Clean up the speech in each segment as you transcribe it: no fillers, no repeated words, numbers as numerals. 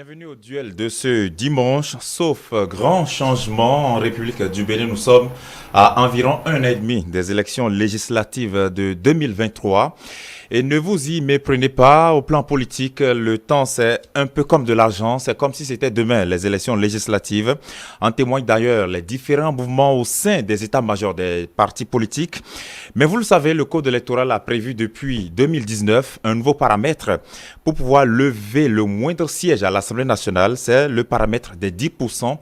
Bienvenue au duel de ce dimanche. Sauf grand changement en République du Bénin, nous sommes à environ un an et demi des élections législatives de 2023. Et ne vous y méprenez pas, au plan politique, le temps c'est un peu comme de l'argent, c'est comme si c'était demain les élections législatives. En témoignent d'ailleurs les différents mouvements au sein des états-majors des partis politiques. Mais vous le savez, le code électoral a prévu depuis 2019 un nouveau paramètre pour pouvoir lever le moindre siège à l'Assemblée nationale, c'est le paramètre des 10%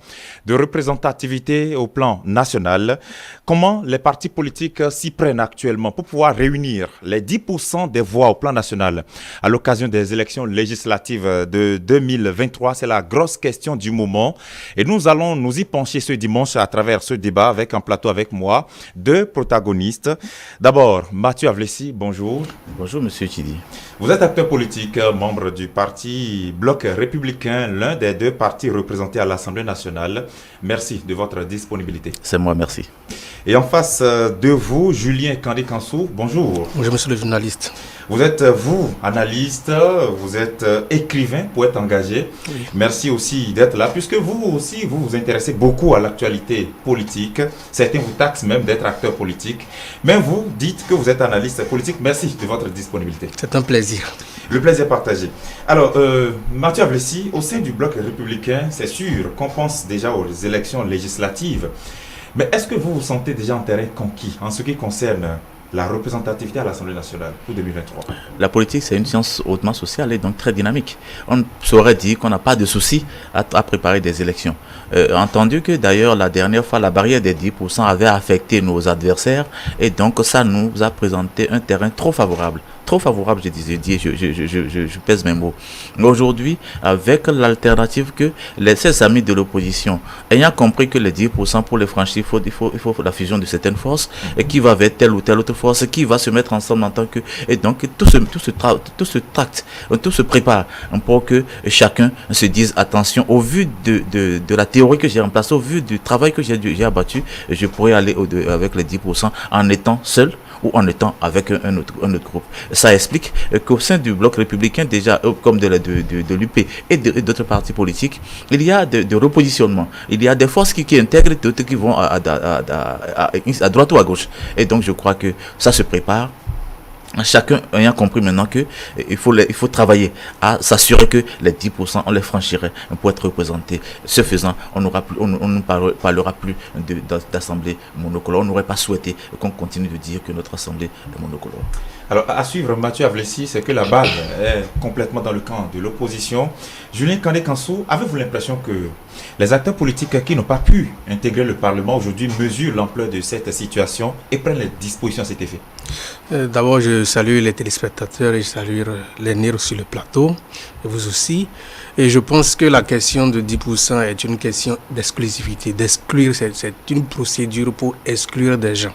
de représentativité au plan national. Comment les partis politiques s'y prennent actuellement pour pouvoir réunir les 10% des voix au plan national à l'occasion des élections législatives de 2023? C'est la grosse question du moment et nous allons nous y pencher ce dimanche à travers ce débat avec un plateau avec moi, deux protagonistes. D'abord, Mathieu Avlessi, bonjour. Bonjour Monsieur Chidi. Vous êtes acteur politique, membre du parti Bloc républicain, l'un des deux partis représentés à l'Assemblée nationale. Merci de votre disponibilité. C'est moi, merci. Et en face de vous, Julien Kandé-Kansou, bonjour. Bonjour monsieur le journaliste. Vous êtes, vous, analyste, vous êtes écrivain, poète engagé. Oui. Merci aussi d'être là, puisque vous aussi, vous vous intéressez beaucoup à l'actualité politique. Certains vous taxent même d'être acteur politique. Mais vous dites que vous êtes analyste politique. Merci de votre disponibilité. C'est un plaisir. Le plaisir partagé. Alors, Mathieu Avlessi, au sein du Bloc républicain, c'est sûr qu'on pense déjà aux élections législatives. Mais est-ce que vous vous sentez déjà en terrain conquis en ce qui concerne la représentativité à l'Assemblée nationale pour 2023? La politique, c'est une science hautement sociale et donc très dynamique. On saurait dire qu'on n'a pas de souci à préparer des élections. Entendu que d'ailleurs, la dernière fois, la barrière des 10% avait affecté nos adversaires et donc ça nous a présenté un terrain trop favorable. Trop favorable, je pèse mes mots. Mais aujourd'hui, avec l'alternative que ces amis de l'opposition, ayant compris que les 10% pour les franchir, il faut la fusion de certaines forces, et qui va vers telle ou telle autre force, qui va se mettre ensemble en tant que... Et donc, tout se prépare pour que chacun se dise, attention, au vu de la théorie que j'ai remplacée, au vu du travail que j'ai abattu, je pourrais aller avec les 10% en étant seul ou en étant avec un autre groupe. Ça explique qu'au sein du bloc républicain, déjà comme de l'UP et d'autres partis politiques, il y a de repositionnement. Il y a des forces qui intègrent, d'autres qui vont à droite ou à gauche. Et donc je crois que ça se prépare. Chacun ayant compris maintenant que il faut travailler à s'assurer que les 10% on les franchirait pour être représentés. Ce faisant, on ne parlera plus d'assemblée monocolore. On n'aurait pas souhaité qu'on continue de dire que notre assemblée est monocolore. Alors, à suivre, Mathieu Avlessi, c'est que la balle est complètement dans le camp de l'opposition. Julien Kandé-Kansou, avez-vous l'impression que les acteurs politiques qui n'ont pas pu intégrer le Parlement aujourd'hui mesurent l'ampleur de cette situation et prennent les dispositions à cet effet? D'abord, je salue les téléspectateurs et je salue les NIR sur le plateau, et vous aussi. Et je pense que la question de 10% est une question d'exclusivité. D'exclure, c'est une procédure pour exclure des gens.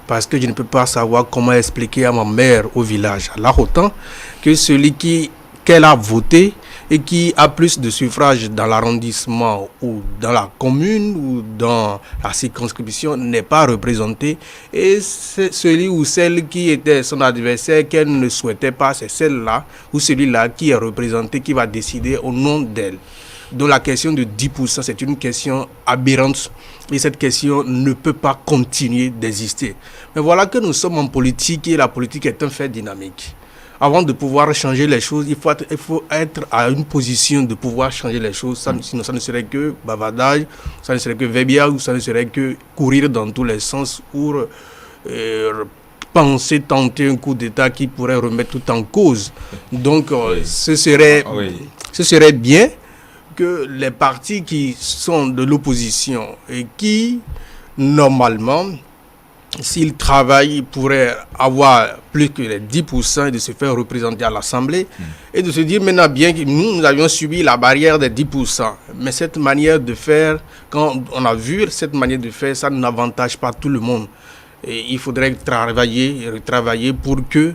Parce que je ne peux pas savoir comment expliquer à ma mère au village, à Lahotan, que celui qu'elle a voté et qui a plus de suffrages dans l'arrondissement ou dans la commune ou dans la circonscription n'est pas représenté. Et c'est celui ou celle qui était son adversaire qu'elle ne souhaitait pas, c'est celle-là ou celui-là qui est représenté, qui va décider au nom d'elle. Donc la question de 10%, c'est une question aberrante et cette question ne peut pas continuer d'exister. Mais voilà que nous sommes en politique et la politique est un fait dynamique. Avant de pouvoir changer les choses, il faut être à une position de pouvoir changer les choses. Sinon, ça ne serait que bavardage, ça ne serait que vébia ou ça ne serait que courir dans tous les sens pour penser tenter un coup d'État qui pourrait remettre tout en cause. Donc, ce serait bien que les partis qui sont de l'opposition et qui, normalement, s'ils travaillent, pourraient avoir plus que les 10% et de se faire représenter à l'Assemblée et de se dire maintenant bien que nous avions subi la barrière des 10%. Mais cette manière de faire, quand on a vu cette manière de faire, ça n'avantage pas tout le monde. Et il faudrait retravailler pour que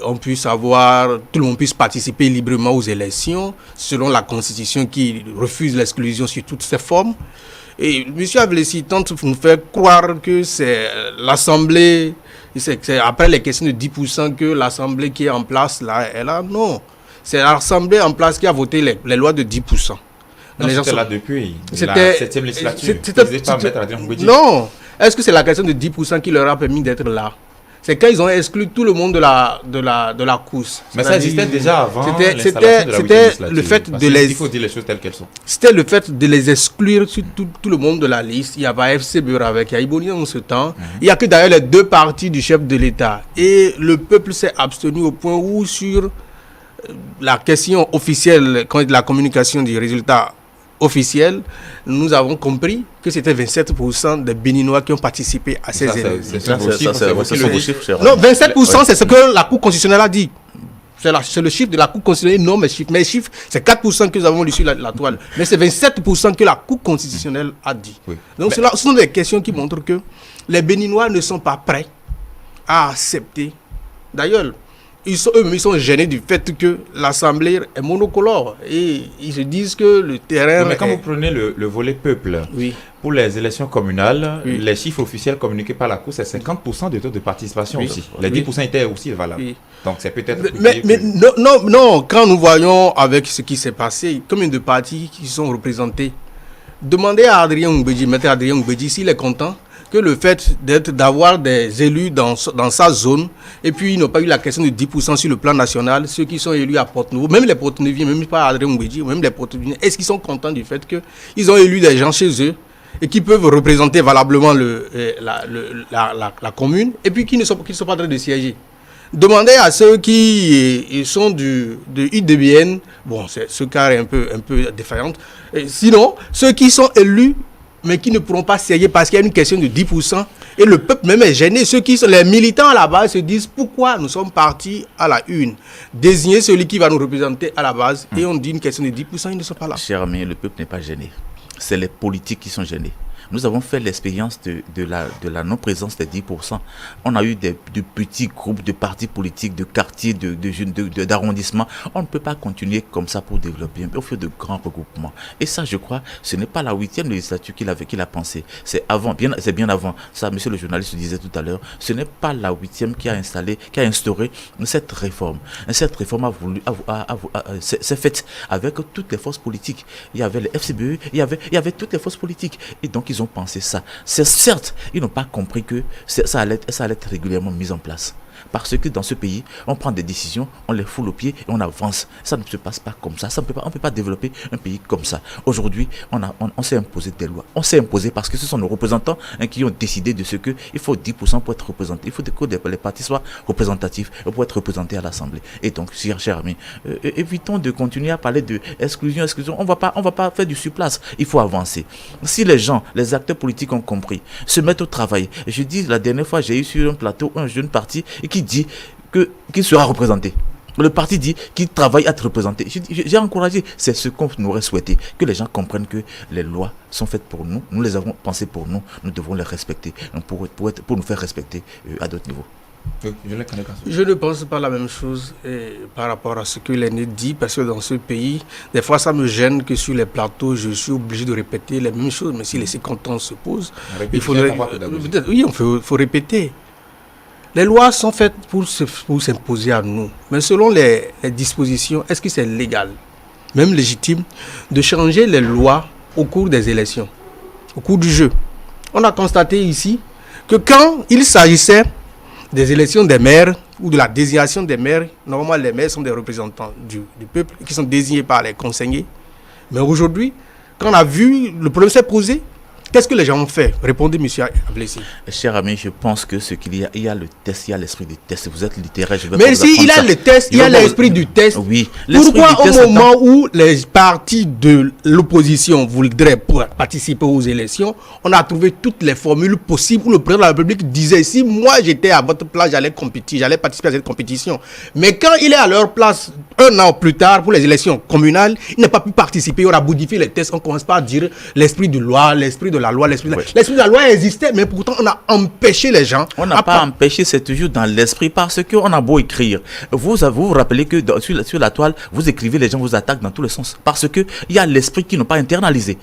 on puisse tout le monde puisse participer librement aux élections selon la Constitution qui refuse l'exclusion sur toutes ses formes. Et M. Avlessi tente de nous faire croire que c'est l'Assemblée, c'est après les questions de 10% que l'Assemblée qui est en place là est là. Non. C'est l'Assemblée en place qui a voté les lois de 10%. Non, Les gens c'était sont- là depuis la C'était- 7e législature. c'était- Présidée par Maître Adrien Mbouedji. Non. Est-ce que c'est la question de 10% qui leur a permis d'être là? C'est quand ils ont exclu tout le monde de la course. Mais ça C'est-à-dire, existait déjà avant c'était- l'installation de la c'était 8e législature. le fait Parce de que les- Il faut dire les choses telles qu'elles sont. C'était le fait de les exclure sur tout le monde de la liste. Il y avait FC Buravec, il y a Iboni en ce temps. Il n'y a que d'ailleurs les deux partis du chef de l'État. Et le peuple s'est abstenu au point où sur la question officielle, quand la communication du résultat officiel, nous avons compris que c'était 27% des Béninois qui ont participé à ces Ça, élections. c'est vos chiffres, c'est vos ce chiffres. sont vos chiffres, cher Non, ami. 27%, c'est ce que la Cour constitutionnelle a dit. C'est le chiffre de la Cour constitutionnelle, non mes chiffres. Mes chiffres, c'est 4% que nous avons lu sur la toile. Mais c'est 27% que la Cour constitutionnelle a dit. Oui. Donc ce sont des questions qui montrent que les Béninois ne sont pas prêts à accepter. D'ailleurs, ils sont gênés du fait que l'Assemblée est monocolore. Et ils se disent que le terrain... Oui, mais quand est- vous prenez le volet peuple, Oui. pour les élections communales, Oui. les chiffres officiels communiqués par la Cour, c'est 50% de taux de participation Oui. aussi. Les Oui. 10% étaient aussi valables. Oui. Donc c'est peut-être... Mais non, quand nous voyons avec ce qui s'est passé, combien de partis qui sont représentés, demandez à Adrien Mbedji, maître Adrien Mbedji, s'il est content que le fait d'avoir des élus dans sa zone, et puis ils n'ont pas eu la question de 10% sur le plan national, ceux qui sont élus à Porte-Nouveau, même les Porte-Nouviens, même pas Adrien Mbedji, même les Porte-Nouviens, est-ce qu'ils sont contents du fait qu'ils ont élu des gens chez eux et qui peuvent représenter valablement la commune, et puis qui ne sont pas en train de siéger? Demandez à ceux qui sont de UDBN, bon, ce cas est un peu défaillant. Sinon, ceux qui sont élus, mais qui ne pourront pas siéger parce qu'il y a une question de 10%, et le peuple même est gêné. Ceux qui sont les militants à la base se disent pourquoi nous sommes partis à la une. Désigner celui qui va nous représenter à la base, et on dit une question de 10%, ils ne sont pas là. Cher ami, le peuple n'est pas gêné. C'est les politiques qui sont gênés. Nous avons fait l'expérience de la non-présence des 10%. On a eu de petits groupes de partis politiques, de quartiers, d'arrondissements. On ne peut pas continuer comme ça pour développer. Il faut de grands regroupements. Et ça, je crois, ce n'est pas la 8e législature qu'il a pensé. C'est bien avant. Ça, monsieur le journaliste disait tout à l'heure, ce n'est pas la 8e qui a instauré cette réforme. Cette réforme s'est faite avec toutes les forces politiques. Il y avait le FCBE, il y avait toutes les forces politiques. Et donc, ils ont pensé ça. C'est certes, ils n'ont pas compris que ça allait être régulièrement mis en place. Parce que dans ce pays, on prend des décisions, on les foule aux pieds et on avance. Ça ne se passe pas comme ça. On ne peut pas développer un pays comme ça. Aujourd'hui, on s'est imposé des lois. On s'est imposé parce que ce sont nos représentants qui ont décidé de ce qu'il faut 10% pour être représenté. Il faut que les partis soient représentatifs pour être représentés à l'Assemblée. Et donc, cher ami, évitons de continuer à parler de exclusion. On va pas faire du surplace. Il faut avancer. Si les gens, les acteurs politiques ont compris, se mettent au travail. Je dis, la dernière fois, j'ai eu sur un plateau un jeune parti qui dit qu'il sera représenté. Le parti dit qu'il travaille à être représenté. J'ai encouragé, c'est ce qu'on aurait souhaité, que les gens comprennent que les lois sont faites pour nous, nous les avons pensées pour nous, nous devons les respecter pour nous faire respecter à d'autres niveaux. Je ne pense pas la même chose par rapport à ce que l'aîné dit, parce que dans ce pays, des fois ça me gêne que sur les plateaux, je suis obligé de répéter les mêmes choses, mais si les circonstances se posent, il faudrait... Oui, il faut répéter. Les lois sont faites pour s'imposer à nous. Mais selon les dispositions, est-ce que c'est légal, même légitime, de changer les lois au cours des élections, au cours du jeu? On a constaté ici que quand il s'agissait des élections des maires ou de la désignation des maires, normalement les maires sont des représentants du peuple qui sont désignés par les conseillers. Mais aujourd'hui, quand on a vu, le problème s'est posé. Qu'est-ce que les gens ont fait? Répondez, monsieur Ablessi. Cher ami, je pense que ce qu'il y a, il y a le test, il y a l'esprit du test. Vous êtes littéraire, je vais Mais pas vous si il y a apprendre le test, il y a l'esprit du test. Oui. Pourquoi au moment où les partis de l'opposition voudraient participer aux élections, on a trouvé toutes les formules possibles où le président de la République disait si moi j'étais à votre place, j'allais participer à cette compétition. Mais quand il est à leur place un an plus tard pour les élections communales, il n'a pas pu participer, on a modifié les tests, on commence pas à dire l'esprit de loi, l'esprit de de la loi, Oui. l'esprit de la loi existait, mais pourtant on a empêché les gens. On n'a pas empêché, c'est toujours dans l'esprit, parce qu'on a beau écrire. Vous vous rappelez que sur la toile, vous écrivez, les gens vous attaquent dans tous les sens. Parce qu'il y a l'esprit qui n'est pas internalisé.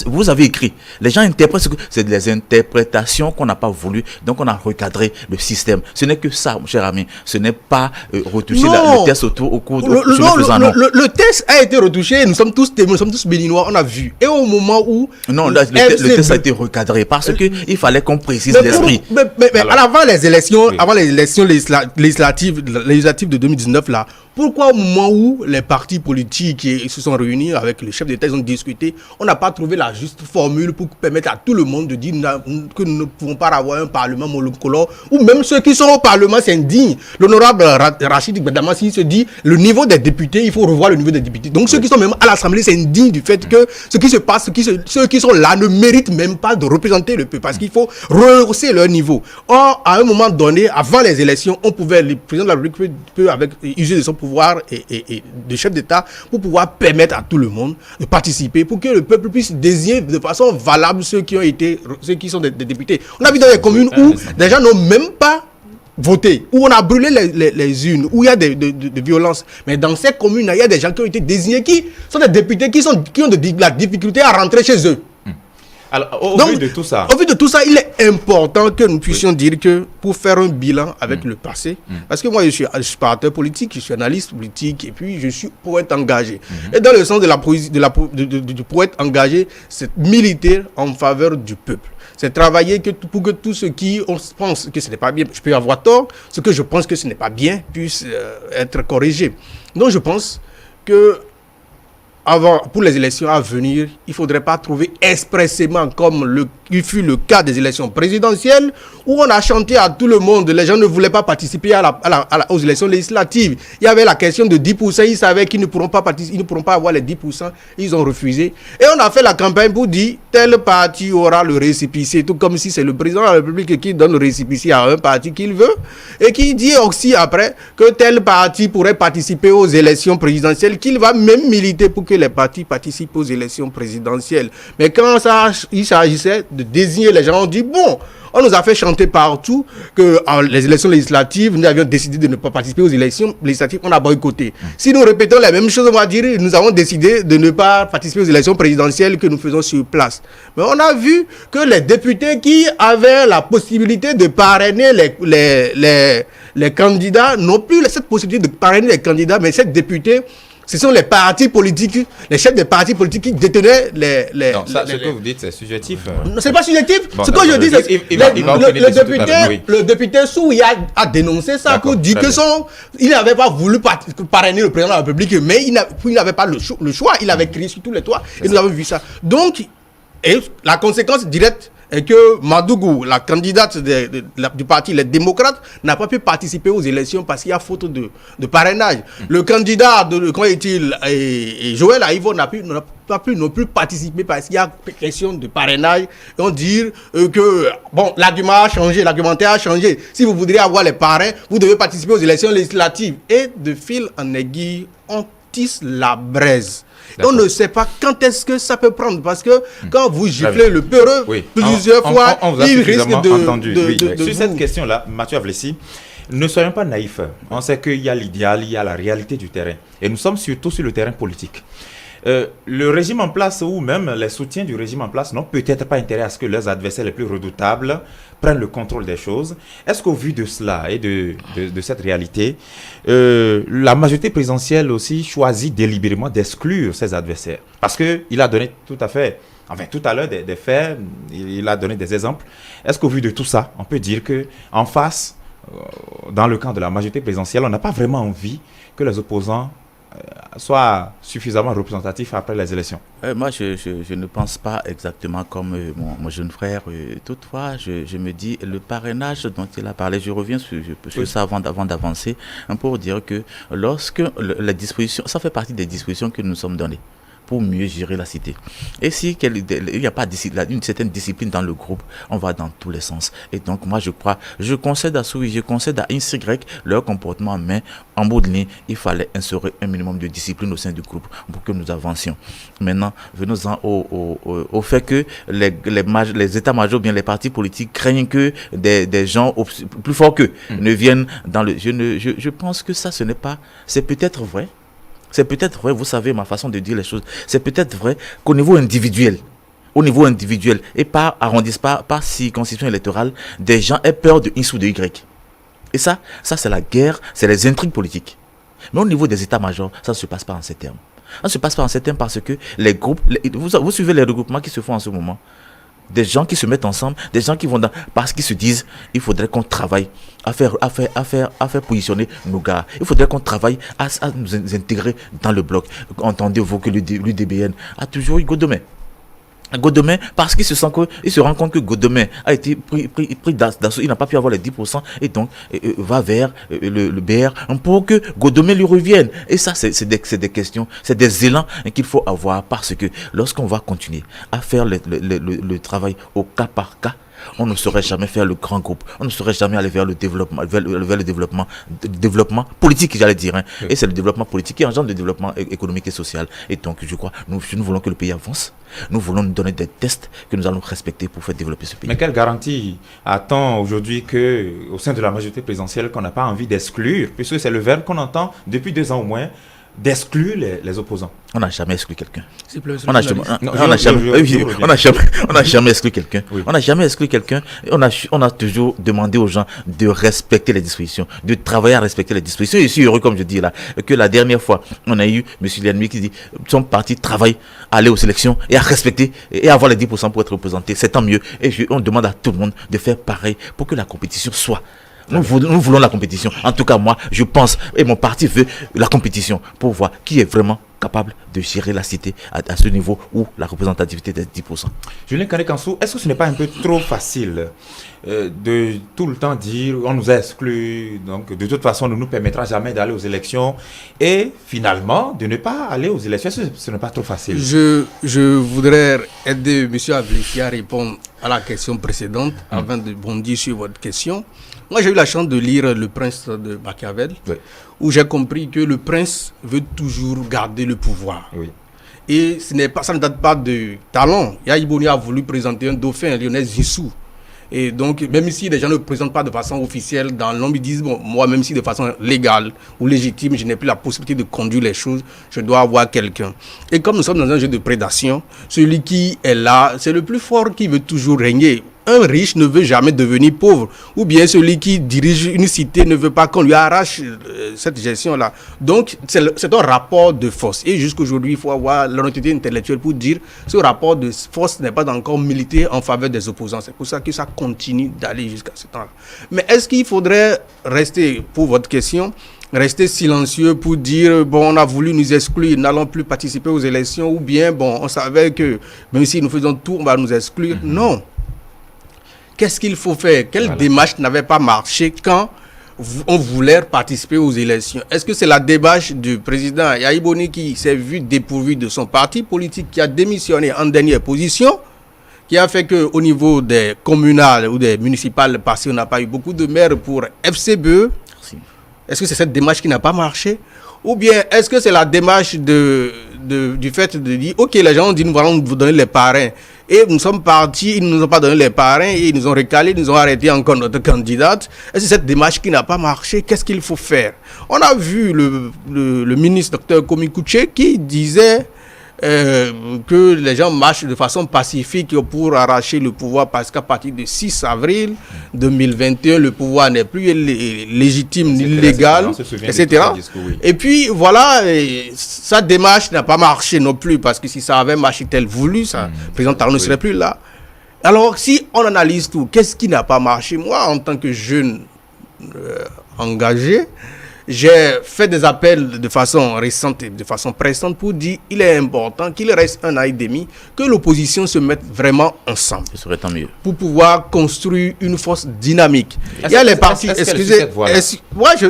Vous avez écrit, les gens interprètent ce que c'est des interprétations qu'on n'a pas voulu, donc on a recadré le système. Ce n'est que ça, mon cher ami. Ce n'est pas retoucher le test au cours de le test a été retouché, nous sommes tous témoins, nous sommes tous béninois, on a vu. Et au moment où... Non, le test a été recadré parce qu'il fallait qu'on précise l'esprit. Mais avant les élections, législatives de 2019, là, pourquoi au moment où les partis politiques se sont réunis avec le chef d'État, ils ont discuté, on n'a pas trouvé la juste formule pour permettre à tout le monde de dire que nous ne pouvons pas avoir un parlement monocolore, ou même ceux qui sont au parlement, c'est indigne. L'honorable Rachid Badamassi se dit, le niveau des députés, il faut revoir le niveau des députés. Donc ceux qui sont même à l'Assemblée, c'est indigne du fait que ce qui se passe, ceux qui sont là ne méritent même pas de représenter le peuple, parce qu'il faut rehausser leur niveau. Or, à un moment donné, avant les élections, le président de la République peut user de son pouvoir et de chef d'État pour pouvoir permettre à tout le monde de participer, pour que le peuple puisse désigner de façon valable ceux qui sont des députés. On a vu dans les communes où des gens n'ont même pas voté, où on a brûlé les urnes, où il y a des violences. Mais dans ces communes, il y a des gens qui ont été désignés, qui sont des députés qui ont de la difficulté à rentrer chez eux. Alors, au vu de tout ça, il est important que nous puissions dire que pour faire un bilan avec le passé, parce que moi je suis pas acteur politique, je suis analyste politique et puis je suis poète engagé. Et dans le sens de la poésie, du poète engagé, c'est militer en faveur du peuple. C'est travailler pour que tout ce qui on pense que ce n'est pas bien, je peux avoir tort, ce que je pense que ce n'est pas bien puisse être corrigé. Donc je pense que pour les élections à venir, il ne faudrait pas trouver expressément, comme il fut le cas des élections présidentielles, où on a chanté à tout le monde, les gens ne voulaient pas participer aux élections législatives. Il y avait la question de 10%, ils savaient qu'ils ne pourront pas participer, ils ne pourront pas avoir les 10%, ils ont refusé. Et on a fait la campagne pour dire, tel parti aura le récépissé, tout comme si c'est le président de la République qui donne le récépissé à un parti qu'il veut, et qui dit aussi après que tel parti pourrait participer aux élections présidentielles, qu'il va même militer pour que les partis participent aux élections présidentielles. Mais quand il s'agissait de désigner les gens, on dit bon, on nous a fait chanter partout que les élections législatives, nous avions décidé de ne pas participer aux élections législatives, on a boycotté. Si nous répétons la même chose, on va dire nous avons décidé de ne pas participer aux élections présidentielles que nous faisons sur place. Mais on a vu que les députés qui avaient la possibilité de parrainer les candidats n'ont plus cette possibilité de parrainer les candidats, mais ces députés, ce sont les partis politiques, les chefs des partis politiques qui détenaient Non, ça, ce que vous dites, c'est subjectif. Non, c'est pas subjectif. Bon, ce que je dis, c'est le député Souya a dénoncé ça pour dire il n'avait pas voulu parrainer le président de la République, mais il n'avait pas le choix. Il avait crié sur tous les toits. Et nous avons vu ça. Donc, et la conséquence directe est que Madougou, la candidate du parti Les Démocrates, n'a pas pu participer aux élections parce qu'il y a faute de parrainage. Le candidat, comment est-il, Joël Aïvo n'a pas pu non plus participer parce qu'il y a question de parrainage. Et on dit que, bon, l'argumentaire a changé. Si vous voudriez avoir les parrains, vous devez participer aux élections législatives. Et de fil en aiguille, on tisse la braise. On ne sait pas quand est-ce que ça peut prendre, parce que quand vous giflez le peureux plusieurs fois, il risque de sur cette question-là, Mathieu Avlessi, ne soyons pas naïfs. On sait qu'il y a l'idéal, il y a la réalité du terrain. Et nous sommes surtout sur le terrain politique. Le régime en place ou même les soutiens du régime en place n'ont peut-être pas intérêt à ce que leurs adversaires les plus redoutables prennent le contrôle des choses. Est-ce qu'au vu de cela et de cette réalité, la majorité présidentielle aussi choisit délibérément d'exclure ses adversaires? Parce qu'il a donné tout à l'heure des faits, il a donné des exemples. Est-ce qu'au vu de tout ça, on peut dire qu'en face, dans le camp de la majorité présidentielle, on n'a pas vraiment envie que les opposants soit suffisamment représentatif après les élections? Moi, je ne pense pas exactement comme mon jeune frère. Toutefois, je me dis, le parrainage dont il a parlé, je reviens sur ça avant d'avancer, pour dire que lorsque les dispositions, ça fait partie des dispositions que nous sommes données. pour mieux gérer la cité. Et si il n'y a pas une certaine discipline dans le groupe, on va dans tous les sens. Et donc moi je concède à Soui, je concède à XY leur comportement, mais en bout de ligne, il fallait instaurer un minimum de discipline au sein du groupe pour que nous avancions. Maintenant, venons-en au fait que les états-majors, bien les partis politiques craignent que des gens plus forts qu'eux ne viennent dans le... Je pense que ça, c'est peut-être vrai. C'est peut-être vrai, vous savez ma façon de dire les choses, c'est peut-être vrai qu'au niveau individuel, et par arrondissement, par circonscription électorale, des gens aient peur de X ou de Y. Et ça c'est la guerre, c'est les intrigues politiques. Mais au niveau des états-majors, ça ne se passe pas en ces termes. Ça ne se passe pas en ces termes parce que les groupes, vous suivez les regroupements qui se font en ce moment. Des gens qui se mettent ensemble, des gens qui vont parce qu'ils se disent, il faudrait qu'on travaille à faire positionner nos gars. Il faudrait qu'on travaille à nous intégrer dans le bloc. Entendez-vous que l'UDBN a toujours eu Godomé, parce qu'il se rend compte que Godomé a été pris d'assaut, il n'a pas pu avoir les 10% et donc va vers le BR pour que Godomé lui revienne. Et ça, c'est des questions, c'est des élans qu'il faut avoir, parce que lorsqu'on va continuer à faire le travail au cas par cas, on ne saurait jamais faire le grand groupe, on ne saurait jamais aller vers le développement, politique, j'allais dire. Oui. Et c'est le développement politique qui engendre le développement économique et social. Et donc, je crois, si nous voulons que le pays avance, nous voulons nous donner des tests que nous allons respecter pour faire développer ce pays. Mais quelle garantie attend aujourd'hui qu'au sein de la majorité présidentielle, qu'on n'a pas envie d'exclure, puisque c'est le verbe qu'on entend depuis 2 ans au moins, d'exclure les opposants? On n'a jamais exclu quelqu'un. On n'a jamais exclu quelqu'un. Oui. On n'a jamais exclu quelqu'un. On a toujours demandé aux gens de respecter les dispositions, de travailler à respecter les dispositions. Et je suis heureux, comme je dis là, que la dernière fois, on a eu M. Lianmi qui dit son parti travaille à aller aux élections et à respecter et à avoir les 10% pour être représenté. C'est tant mieux. Et on demande à tout le monde de faire pareil pour que la compétition soit. Nous voulons la compétition. En tout cas, moi, je pense, et mon parti veut la compétition pour voir qui est vraiment capable de gérer la cité à ce niveau où la représentativité est de 10%. Julien Kane-Kansou, est-ce que ce n'est pas un peu trop facile de tout le temps dire on nous a exclus, donc de toute façon, on ne nous permettra jamais d'aller aux élections, et finalement, de ne pas aller aux élections? Est-ce que ce n'est pas trop facile? Je voudrais aider M. Avliki à répondre à la question précédente avant de bondir sur votre question. Moi, j'ai eu la chance de lire Le Prince de Machiavel, oui, où j'ai compris que le prince veut toujours garder le pouvoir. Oui. Et ça ne date pas de talent. Yaïboni a voulu présenter un dauphin, Lionel Zissou. Et donc, même si les gens ne le présentent pas de façon officielle, dans l'ombre, ils disent, bon, moi, même si de façon légale ou légitime, je n'ai plus la possibilité de conduire les choses, je dois avoir quelqu'un. Et comme nous sommes dans un jeu de prédation, celui qui est là, c'est le plus fort qui veut toujours régner. Un riche ne veut jamais devenir pauvre. Ou bien celui qui dirige une cité ne veut pas qu'on lui arrache cette gestion-là. Donc, c'est un rapport de force. Et jusqu'aujourd'hui, il faut avoir l'honnêteté intellectuelle pour dire que ce rapport de force n'est pas encore milité en faveur des opposants. C'est pour ça que ça continue d'aller jusqu'à ce temps-là. Mais est-ce qu'il faudrait rester, pour votre question, rester silencieux pour dire, bon, on a voulu nous exclure, n'allons plus participer aux élections, ou bien, bon, on savait que même si nous faisons tout, on va nous exclure? Non. Qu'est-ce qu'il faut faire? Quelle démarche n'avait pas marché quand on voulait participer aux élections? Est-ce que c'est la démarche du président Yaïboni qui s'est vu dépourvu de son parti politique, qui a démissionné en dernière position, qui a fait qu'au niveau des communales ou des municipales, parce qu'on n'a pas eu beaucoup de maires pour FCBE? Est-ce que c'est cette démarche qui n'a pas marché? Ou bien est-ce que c'est la démarche du fait de dire, ok, les gens ont dit, nous allons vous donner les parrains. Et nous sommes partis, ils ne nous ont pas donné les parrains, et ils nous ont recalé, ils nous ont arrêté encore notre candidate. Et c'est cette démarche qui n'a pas marché. Qu'est-ce qu'il faut faire? On a vu le ministre Dr Komi Kouché qui disait que les gens marchent de façon pacifique pour arracher le pouvoir, parce qu'à partir du 6 avril 2021, le pouvoir n'est plus légitime ni légal, etc. Et puis voilà, sa démarche n'a pas marché non plus, parce que si ça avait marché tel voulu, le président Talon ne serait plus là. Alors si on analyse tout, qu'est-ce qui n'a pas marché? Moi, en tant que jeune engagé, j'ai fait des appels de façon récente et de façon pressante pour dire qu'il est important qu'il reste 1 an et demi, que l'opposition se mette vraiment ensemble. Ce serait tant mieux. Pour pouvoir construire une force dynamique. Il y a les partis, excusez,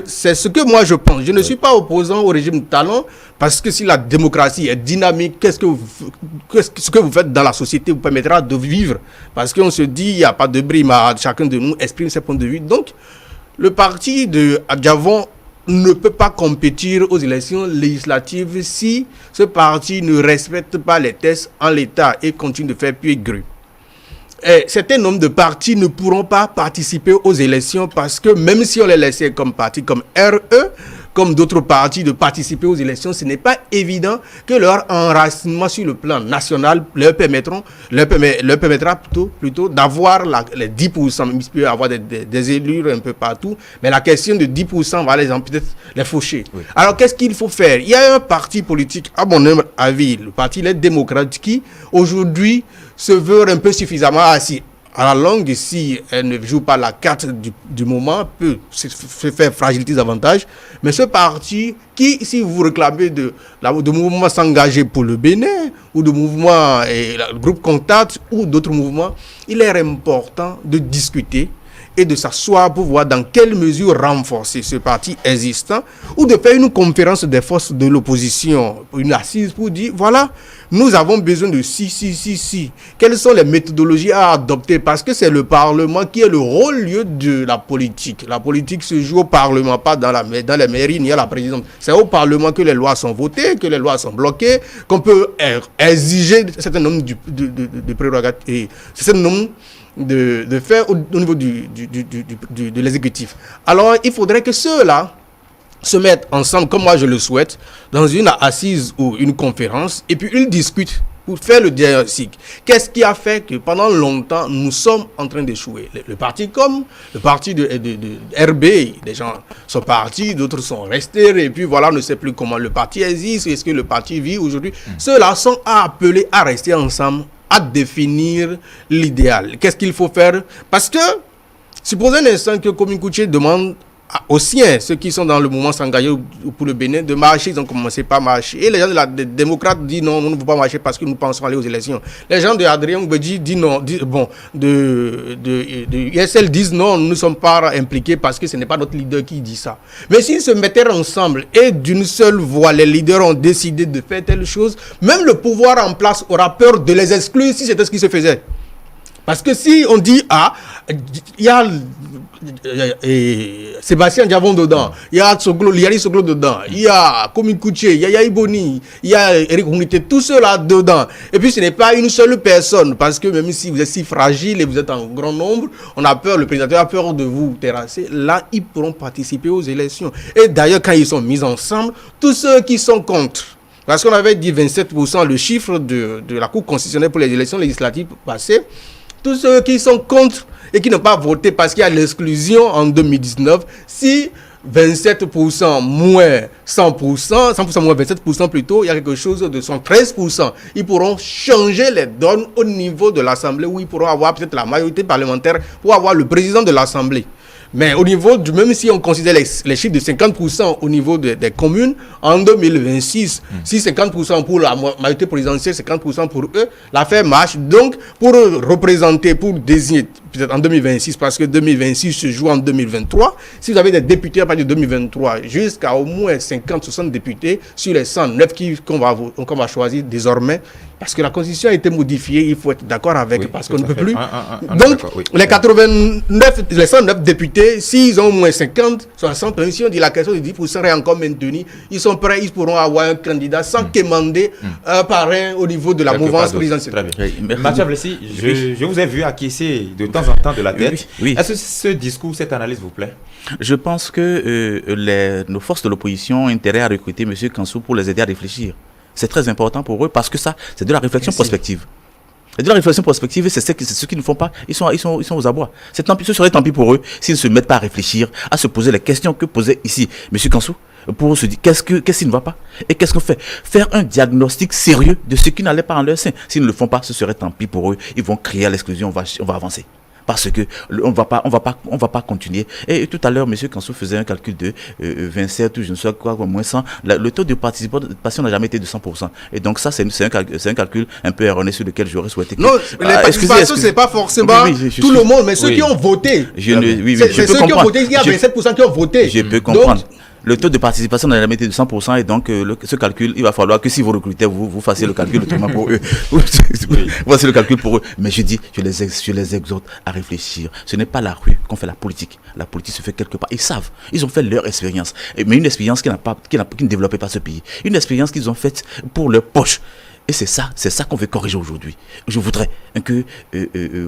c'est ce que moi je pense. Je ne suis pas opposant au régime de Talon, parce que si la démocratie est dynamique, ce que vous faites dans la société vous permettra de vivre. Parce qu'on se dit, il n'y a pas de brime, chacun de nous exprime ses points de vue. Donc, le parti de Adjavon ne peut pas compétir aux élections législatives si ce parti ne respecte pas les tests en l'état et continue de faire pied grue. Certains nombres de partis ne pourront pas participer aux élections parce que même si on les laissait comme parti, comme RE, comme d'autres partis, de participer aux élections, ce n'est pas évident que leur enracinement sur le plan national leur permettra plutôt d'avoir les 10%. Il peut y avoir des élus un peu partout, mais la question de 10% va peut-être les faucher. Oui. Alors, qu'est-ce qu'il faut faire? Il y a un parti politique, à mon humble avis, le parti Les Démocrates, qui aujourd'hui se veut un peu suffisamment assis. À la longue, si elle ne joue pas la carte du moment, peut se faire fragiliser davantage. Mais ce parti qui, si vous réclamez de mouvements s'engager pour le Bénin, ou de mouvements, le groupe Contact, ou d'autres mouvements, il est important de discuter et de s'asseoir pour voir dans quelle mesure renforcer ce parti existant, ou de faire une conférence des forces de l'opposition, une assise pour dire, voilà, nous avons besoin de si. Quelles sont les méthodologies à adopter? Parce que c'est le Parlement qui est le rôle-lieu de la politique. La politique se joue au Parlement, pas dans les mairies ni à la présidence. C'est au Parlement que les lois sont votées, que les lois sont bloquées, qu'on peut exiger un certain nombre de prérogatives, un certain nombre de faire au niveau de l'exécutif. Alors, il faudrait que ceux-là se mettent ensemble, comme moi je le souhaite, dans une assise ou une conférence, et puis ils discutent pour faire le diagnostic. Qu'est-ce qui a fait que pendant longtemps, nous sommes en train d'échouer? Le parti comme le parti de RB, des gens sont partis, d'autres sont restés, et puis voilà, on ne sait plus comment le parti existe, est-ce que le parti vit aujourd'hui? Ceux-là sont appelés à rester ensemble, à définir l'idéal. Qu'est-ce qu'il faut faire? Parce que, supposez un instant que Kwame Kouché demande aux siens, ceux qui sont dans le mouvement s'engager pour le Bénin, de marcher, ils ont commencé par marcher. Et les gens des démocrates disent non, nous ne pouvons pas marcher parce que nous pensons aller aux élections. Les gens de Adrien Oubedi disent non, de ISL disent non, nous ne sommes pas impliqués parce que ce n'est pas notre leader qui dit ça. Mais s'ils se mettaient ensemble et d'une seule voix, les leaders ont décidé de faire telle chose, même le pouvoir en place aura peur de les exclure si c'était ce qui se faisait. Parce que si on dit, il y a Sébastien Diavon dedans, il y a Liari Soglo dedans, il y a Kwame Kouché, il y a Iboni, il y a Eric Koumité, tout cela dedans. Et puis ce n'est pas une seule personne, parce que même si vous êtes si fragile et vous êtes en grand nombre, on a peur, le président a peur de vous terrasser. Là, ils pourront participer aux élections. Et d'ailleurs, quand ils sont mis ensemble, tous ceux qui sont contre, parce qu'on avait dit 27%, le chiffre de la Cour constitutionnelle pour les élections législatives passées, tous ceux qui sont contre et qui n'ont pas voté parce qu'il y a l'exclusion en 2019, si 27% moins 100%, 100% moins 27% plutôt, il y a quelque chose de 113%. Ils pourront changer les donnes au niveau de l'Assemblée, où ils pourront avoir peut-être la majorité parlementaire pour avoir le président de l'Assemblée. Mais au niveau même si on considère les chiffres de 50% au niveau des communes, en 2026, si 50% pour la majorité présidentielle, 50% pour eux, l'affaire marche. Donc, pour représenter, pour désigner, peut-être en 2026, parce que 2026 se joue en 2023, si vous avez des députés à partir de 2023, jusqu'à au moins 50-60 députés sur les 109 qu'on va choisir désormais, parce que la Constitution a été modifiée, il faut être d'accord avec, parce qu'on ne peut plus. Donc, les 109 députés, s'ils ont au moins 50, 60, si on dit la question de 10% est encore maintenue, ils sont prêts, ils pourront avoir un candidat sans quémander un parrain au niveau de la mouvance présidentielle. Très bien. Mathieu Blessy, je vous ai vu acquiescer de temps en temps de la tête. Oui. Est-ce que ce discours, cette analyse vous plaît? Je pense que nos forces de l'opposition ont intérêt à recruter M. Kansou pour les aider à réfléchir. C'est très important pour eux parce que ça, c'est de la réflexion prospective. Et de la réflexion prospective, c'est ce qu'ils ne font pas. Ils sont aux abois. Ce serait tant pis pour eux s'ils ne se mettent pas à réfléchir, à se poser les questions que posait ici M. Kansou, pour se dire qu'est-ce qui ne va pas et qu'est-ce qu'on fait. Faire un diagnostic sérieux de ce qui n'allait pas en leur sein. S'ils ne le font pas, ce serait tant pis pour eux. Ils vont créer à l'exclusion, on va avancer. parce que on va pas continuer. Et tout à l'heure, monsieur Kansou faisait un calcul de 27 ou je ne sais quoi, moins 100. Le taux de participation n'a jamais été de 100%. Et donc ça, c'est un calcul un peu erroné sur lequel j'aurais souhaité. Non, les participations, c'est pas forcément tout le monde, mais ceux qui ont voté. C'est ceux qui ont voté, il y a 27% qui ont voté. Je peux comprendre. Le taux de participation n'a jamais été de 100% et donc ce calcul, il va falloir que si vous recrutez, vous fassiez le calcul autrement pour eux. Vous fassiez le calcul pour eux. Mais je les exhorte à réfléchir. Ce n'est pas la rue qu'on fait la politique. La politique se fait quelque part. Ils savent. Ils ont fait leur expérience. Mais une expérience qui ne développait pas ce pays. Une expérience qu'ils ont faite pour leur poche. Et c'est ça qu'on veut corriger aujourd'hui. Je voudrais que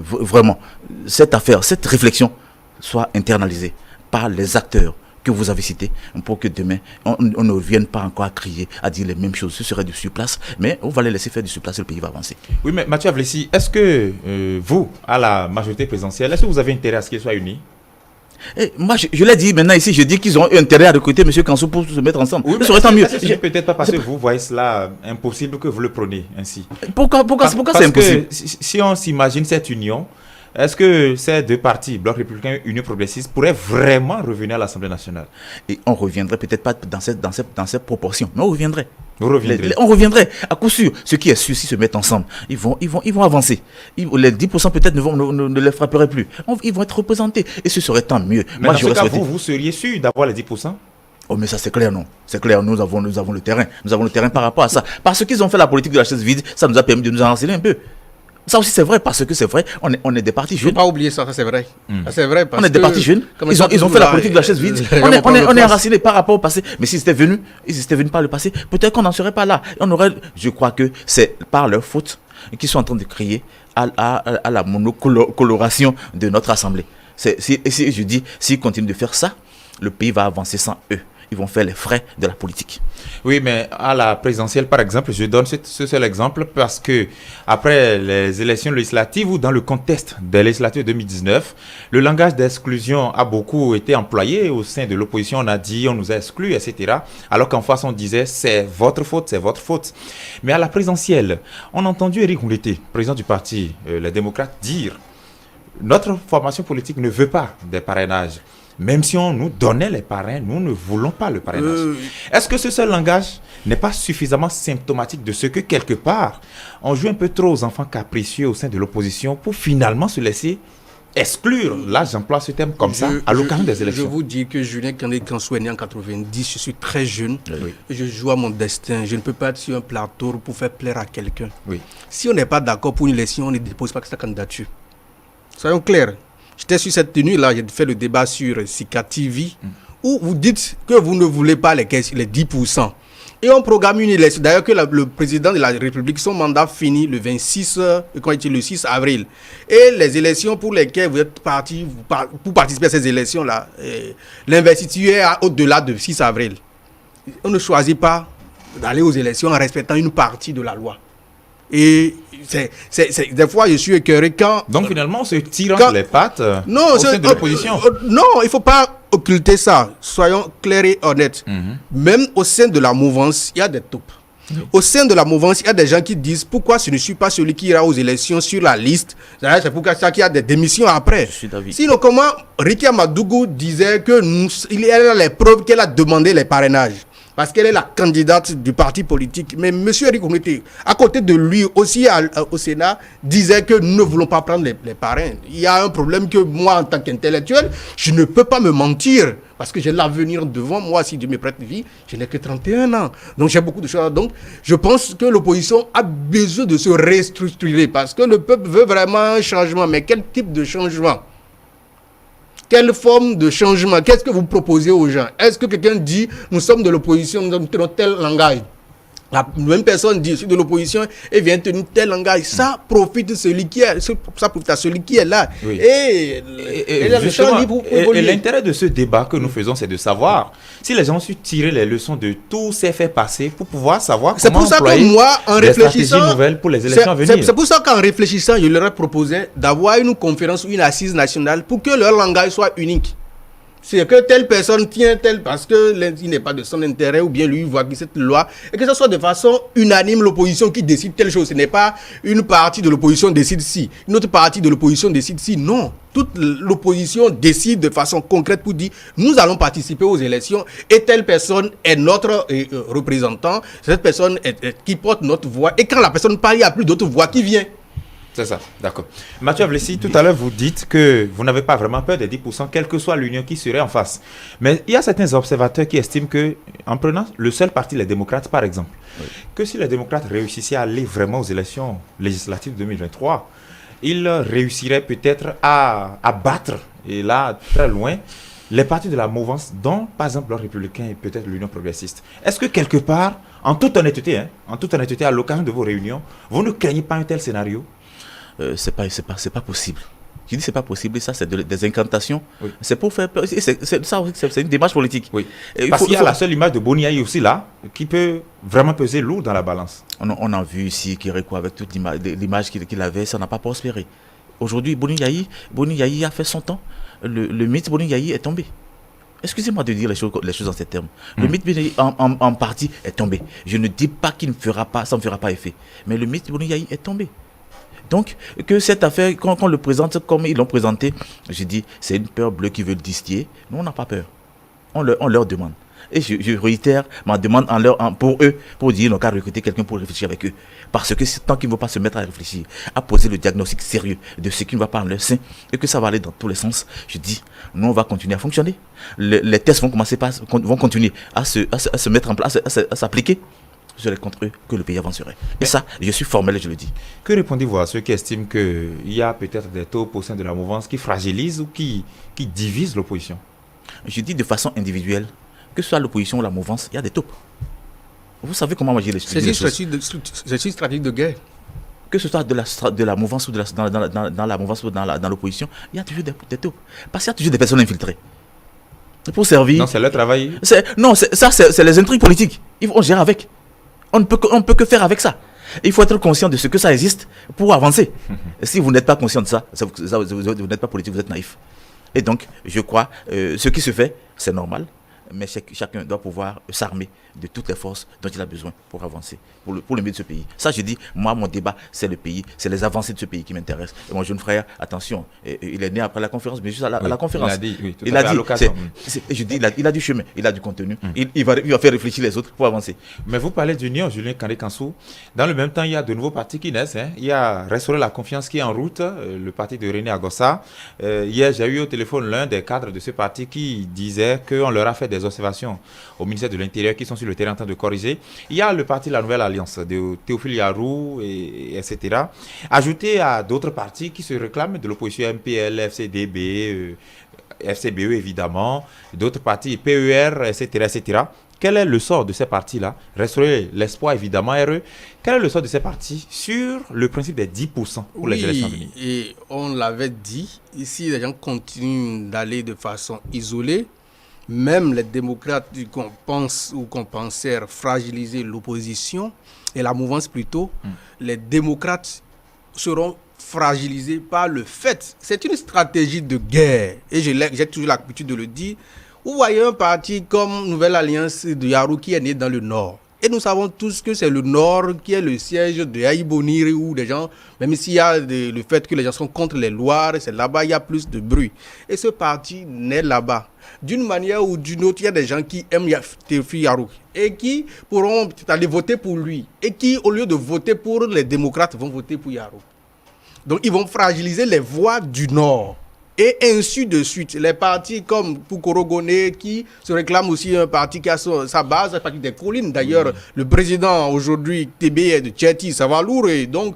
vraiment cette affaire, cette réflexion soit internalisée par les acteurs que vous avez cités, pour que demain, on ne vienne pas encore à crier, à dire les mêmes choses. Ce serait du surplace, mais on va les laisser faire du surplace et le pays va avancer. Oui, mais Mathieu Avlessi, est-ce que vous, à la majorité présidentielle, est-ce que vous avez intérêt à ce qu'ils soient unis? Et moi, je l'ai dit maintenant ici, je dis qu'ils ont intérêt à recruter M. Kansou pour se mettre ensemble. Oui, ça serait tant mieux. C'est peut-être pas parce que vous voyez cela impossible que vous le prenez ainsi. Pourquoi c'est impossible? Si on s'imagine cette union, est-ce que ces deux partis, Bloc républicain et Union progressiste, pourraient vraiment revenir à l'Assemblée nationale? Et on reviendrait peut-être pas dans cette proportion, mais on reviendrait. On reviendrait à coup sûr. Ce qui est sûr, s'ils se mettent ensemble, ils vont avancer. Les 10% peut-être ne les frapperaient plus. Ils vont être représentés. Et ce serait tant mieux. Mais dans ce cas, vous seriez sûr d'avoir les 10%? Oh, mais ça c'est clair, non. C'est clair, nous avons le terrain. Nous avons le terrain par rapport à ça. Parce qu'ils ont fait la politique de la chaise vide, ça nous a permis de nous en renseigner un peu. Ça aussi c'est vrai, parce que c'est vrai, on est des partis jeunes. Il ne faut pas oublier ça c'est vrai. Ça, c'est vrai parce on est des partis jeunes, ils ont fait la politique de la chaise vide. On est enracinés par rapport au passé. Mais s'ils étaient venus par le passé, peut-être qu'on n'en serait pas là. Je crois que c'est par leur faute qu'ils sont en train de crier à la monocoloration de notre Assemblée. Je dis, s'ils continuent de faire ça, le pays va avancer sans eux. Ils vont faire les frais de la politique. Oui, mais à la présidentielle, par exemple, je donne ce seul exemple parce que après les élections législatives ou dans le contexte des législatives 2019, le langage d'exclusion a beaucoup été employé au sein de l'opposition. On a dit, on nous a exclus, etc. Alors qu'en face, on disait, c'est votre faute, c'est votre faute. Mais à la présidentielle, on a entendu Éric Ngoulété, président du parti Les Démocrates, dire notre formation politique ne veut pas des parrainages. Même si on nous donnait les parrains, nous ne voulons pas le parrainage. Est-ce que ce seul langage n'est pas suffisamment symptomatique de ce que, quelque part, on joue un peu trop aux enfants capricieux au sein de l'opposition pour finalement se laisser exclure? Là, j'emploie ce terme comme ça, à l'occasion des élections. Je vous dis que Julien Kansou est né en 90, je suis très jeune, je joue à mon destin. Je ne peux pas être sur un plateau pour faire plaire à quelqu'un. Oui. Si on n'est pas d'accord pour une élection, on ne dépose pas sa candidature. Soyons clairs. J'étais sur cette tenue-là, j'ai fait le débat sur Sika TV, où vous dites que vous ne voulez pas les 10%. Et on programme une élection. D'ailleurs, que le président de la République, son mandat finit le 6 avril. Et les élections pour lesquelles vous êtes partis pour participer à ces élections-là, l'investiture est au-delà de 6 avril. On ne choisit pas d'aller aux élections en respectant une partie de la loi. Et des fois, je suis écœuré quand... Donc finalement, on se tire entre les pattes au sein de l'opposition. Non, il ne faut pas occulter ça. Soyons clairs et honnêtes. Même au sein de la mouvance, il y a des taupes. Au sein de la mouvance, il y a des gens qui disent pourquoi je ne suis pas celui qui ira aux élections sur la liste. C'est pourquoi il y a des démissions après. Sinon, comment Ricky Amadougou disait qu'il y a les preuves qu'elle a demandé les parrainages? Parce qu'elle est la candidate du parti politique. Mais M. Éric Ngoulété, à côté de lui, aussi au Sénat, disait que nous ne voulons pas prendre les parrains. Il y a un problème que moi, en tant qu'intellectuel, je ne peux pas me mentir. Parce que j'ai l'avenir devant moi, si Dieu me prête vie, je n'ai que 31 ans. Donc j'ai beaucoup de choses. Donc je pense que l'opposition a besoin de se restructurer. Parce que le peuple veut vraiment un changement. Mais quel type de changement ? Quelle forme de changement? Qu'est-ce que vous proposez aux gens? Est-ce que quelqu'un dit, nous sommes de l'opposition, nous avons tel langage? La même personne dit, je suis de l'opposition et vient tenir tel langage. Ça profite à celui qui est là. Oui. Et l'intérêt de ce débat que nous faisons, c'est de savoir si les gens ont su tirer les leçons de tous ces faits passés pour pouvoir savoir comment employer des stratégies nouvelles pour les élections à venir. C'est pour ça qu'en réfléchissant, je leur ai proposé d'avoir une conférence ou une assise nationale pour que leur langage soit unique. C'est que telle personne tient telle parce qu'il n'est pas de son intérêt ou bien lui voit que cette loi et que ce soit de façon unanime l'opposition qui décide telle chose. Ce n'est pas une partie de l'opposition décide si, une autre partie de l'opposition décide si. Non, toute l'opposition décide de façon concrète pour dire nous allons participer aux élections et telle personne est notre représentant. Cette personne qui porte notre voix et quand la personne parle, il n'y a plus d'autre voix qui vient. C'est ça, d'accord. Mathieu Avlessi, tout à l'heure, vous dites que vous n'avez pas vraiment peur des 10%, quelle que soit l'union qui serait en face. Mais il y a certains observateurs qui estiment que, en prenant le seul parti, les démocrates, par exemple, que si les démocrates réussissaient à aller vraiment aux élections législatives 2023, ils réussiraient peut-être à battre, et là, très loin, les partis de la mouvance, dont, par exemple, le Républicain et peut-être l'Union progressiste. Est-ce que quelque part, en toute honnêteté, à l'occasion de vos réunions, vous ne craignez pas un tel scénario? C'est pas possible. Je dis c'est pas possible et ça c'est des incantations. Oui. C'est pour faire peur. C'est une démarche politique. Oui. Parce qu'il y a la seule image de Boniaï aussi là qui peut vraiment peser lourd dans la balance. On a vu ici Kérékou avec toute l'image qu'il avait, ça n'a pas prospéré. Aujourd'hui, Boniaï a fait son temps. Le mythe Boniaï est tombé. Excusez-moi de dire les choses en ces termes. Le mythe Boniaï en partie est tombé. Je ne dis pas qu'il ne fera pas, ça ne fera pas effet. Mais le mythe Boniaï est tombé. Donc, que cette affaire, quand on le présente comme ils l'ont présenté, je dis, c'est une peur bleue qui veut le distiller. Nous, on n'a pas peur. On leur demande. Et je réitère ma demande pour eux, pour dire, non, qu'à recruter quelqu'un pour réfléchir avec eux. Parce que tant qu'ils ne vont pas se mettre à réfléchir, à poser le diagnostic sérieux de ce qui ne va pas en leur sein, et que ça va aller dans tous les sens, je dis, nous, on va continuer à fonctionner. Les tests vont continuer à se mettre en place, à s'appliquer. Je serais contre eux que le pays avancerait. Et ça, je suis formel et je le dis. Que répondez-vous à ceux qui estiment qu'il y a peut-être des taupes au sein de la mouvance qui fragilisent ou qui divisent l'opposition? Je dis de façon individuelle, que ce soit l'opposition ou la mouvance, il y a des taupes. Vous savez comment moi j'ai les choses. C'est une stratégie de guerre. Que ce soit de la mouvance ou dans la mouvance ou dans l'opposition, il y a toujours des taupes. Parce qu'il y a toujours des personnes infiltrées. Pour servir. Non, c'est leur travail. C'est les intrigues politiques. On gère avec. On ne peut que faire avec ça. Il faut être conscient de ce que ça existe pour avancer. Si vous n'êtes pas conscient de ça, vous n'êtes pas politique, vous êtes naïf. Et donc, je crois, ce qui se fait, c'est normal. Mais chacun doit pouvoir s'armer de toutes les forces dont il a besoin pour avancer, pour le mieux de ce pays. Ça, je dis, moi, mon débat, c'est le pays, c'est les avancées de ce pays qui m'intéressent. Et mon jeune frère, attention, il est né après la conférence, mais juste à la conférence. Il a dit, je dis, il a du chemin, il a du contenu, il va faire réfléchir les autres pour avancer. Mais vous parlez d'union, Julien Kandé-Kansou. Dans le même temps, il y a de nouveaux partis qui naissent. Il y a Restaurer la confiance qui est en route, le parti de René Agossa. Hier, j'ai eu au téléphone l'un des cadres de ce parti qui disait qu'on leur a fait des observations au ministère de l'Intérieur qui sont sur le terrain en train de corriger. Il y a le parti La Nouvelle Alliance de Théophile Yarou, etc. Ajouté à d'autres partis qui se réclament de l'opposition MPL, FCDB, FCBE évidemment, d'autres partis, PER, etc., etc. Quel est le sort de ces partis-là? Restaurer l'espoir, évidemment, RE. Quel est le sort de ces partis sur le principe des 10% pour les élections à venir? Et on l'avait dit, ici, les gens continuent d'aller de façon isolée. Même les démocrates qu'on pense ou qu'on pensait fragiliser l'opposition, et la mouvance plutôt, les démocrates seront fragilisés par le fait. C'est une stratégie de guerre. Et j'ai toujours l'habitude de le dire. Vous voyez un parti comme Nouvelle Alliance de Yarou qui est né dans le Nord. Et nous savons tous que c'est le Nord qui est le siège de Haïboniri où des gens, même s'il y a le fait que les gens sont contre les lois, c'est là-bas il y a plus de bruit. Et ce parti naît là-bas. D'une manière ou d'une autre, il y a des gens qui aiment Théophile Yarou et qui pourront aller voter pour lui. Et qui, au lieu de voter pour les démocrates, vont voter pour Yarou. Donc ils vont fragiliser les voix du Nord. Et ainsi de suite. Les partis comme Poukorogone qui se réclament aussi un parti qui a sa base, un parti des collines. D'ailleurs, le président aujourd'hui, TB est de Tcheti, ça va lourd. Et donc,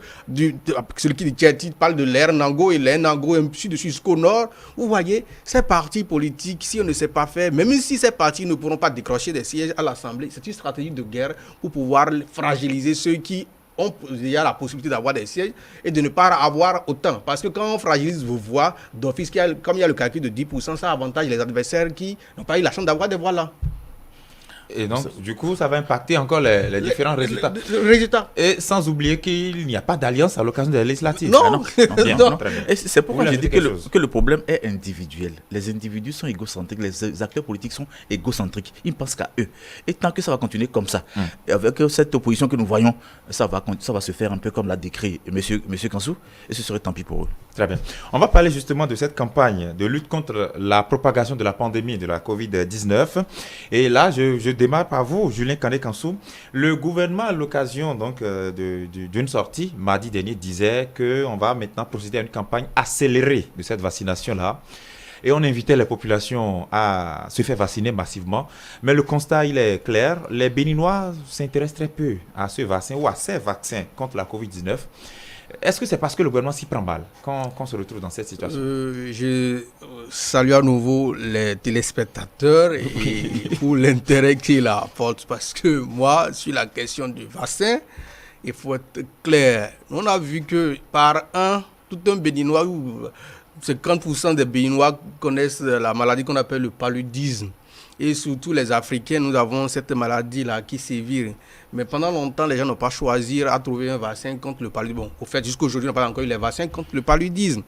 celui qui dit Tcheti parle de l'Air Nango et l'Air Nango ainsi de suite jusqu'au nord. Vous voyez, ces partis politiques, si on ne sait pas faire, même si ces partis ne pourront pas décrocher des sièges à l'Assemblée, c'est une stratégie de guerre pour pouvoir fragiliser ceux qui il y a la possibilité d'avoir des sièges et de ne pas avoir autant. Parce que quand on fragilise vos voix d'office, comme il y a le calcul de 10%, ça avantage les adversaires qui n'ont pas eu la chance d'avoir des voix là. Et donc, du coup, ça va impacter encore les différents résultats. Résultat. Et sans oublier qu'il n'y a pas d'alliance à l'occasion des législatives. Non, Ah non, bien, non. très bien. Et c'est pourquoi Vous je voulez dis ajouter quelque chose? que le problème est individuel. Les individus sont égocentriques, les acteurs politiques sont égocentriques. Ils ne pensent qu'à eux. Et tant que ça va continuer comme ça, et avec cette opposition que nous voyons, ça va se faire un peu comme l'a décrit monsieur Kansou, et ce serait tant pis pour eux. Très bien. On va parler justement de cette campagne de lutte contre la propagation de la pandémie de la COVID-19. Et là, je démarre par vous, Julien Kandé-Kansou. Le gouvernement, à l'occasion donc d'une sortie, mardi dernier, disait qu'on va maintenant procéder à une campagne accélérée de cette vaccination-là. Et on invitait les populations à se faire vacciner massivement. Mais le constat, il est clair. Les Béninois s'intéressent très peu à ce vaccin ou à ces vaccins contre la COVID-19. Est-ce que c'est parce que le gouvernement s'y prend mal qu'on se retrouve dans cette situation? Je salue à nouveau les téléspectateurs et pour l'intérêt qu'ils apportent. Parce que moi, sur la question du vaccin, il faut être clair. On a vu que tout un Béninois, 50% des Béninois connaissent la maladie qu'on appelle le paludisme. Et surtout les Africains, nous avons cette maladie-là qui sévit. Mais pendant longtemps, les gens n'ont pas choisi à trouver un vaccin contre le paludisme. Bon, au fait, jusqu'à aujourd'hui, on n'a pas encore eu les vaccins contre le paludisme.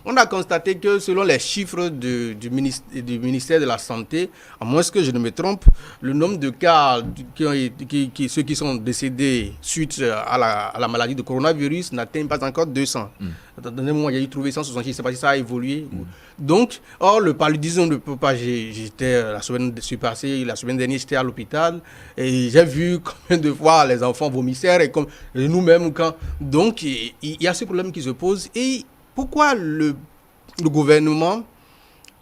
On a constaté que selon les chiffres du ministère de la Santé, à moins que je ne me trompe, le nombre de cas, ceux qui sont décédés suite à la maladie de coronavirus n'atteint pas encore 200. Dans un moment, il y a eu trouvé 166, je ne sais pas si ça a évolué. Donc, le paludisme, on ne peut pas. J'étais la semaine dernière, j'étais à l'hôpital et j'ai vu combien de fois les enfants vomissaient et nous-mêmes. Donc, il y a ce problème qui se pose. Et pourquoi le gouvernement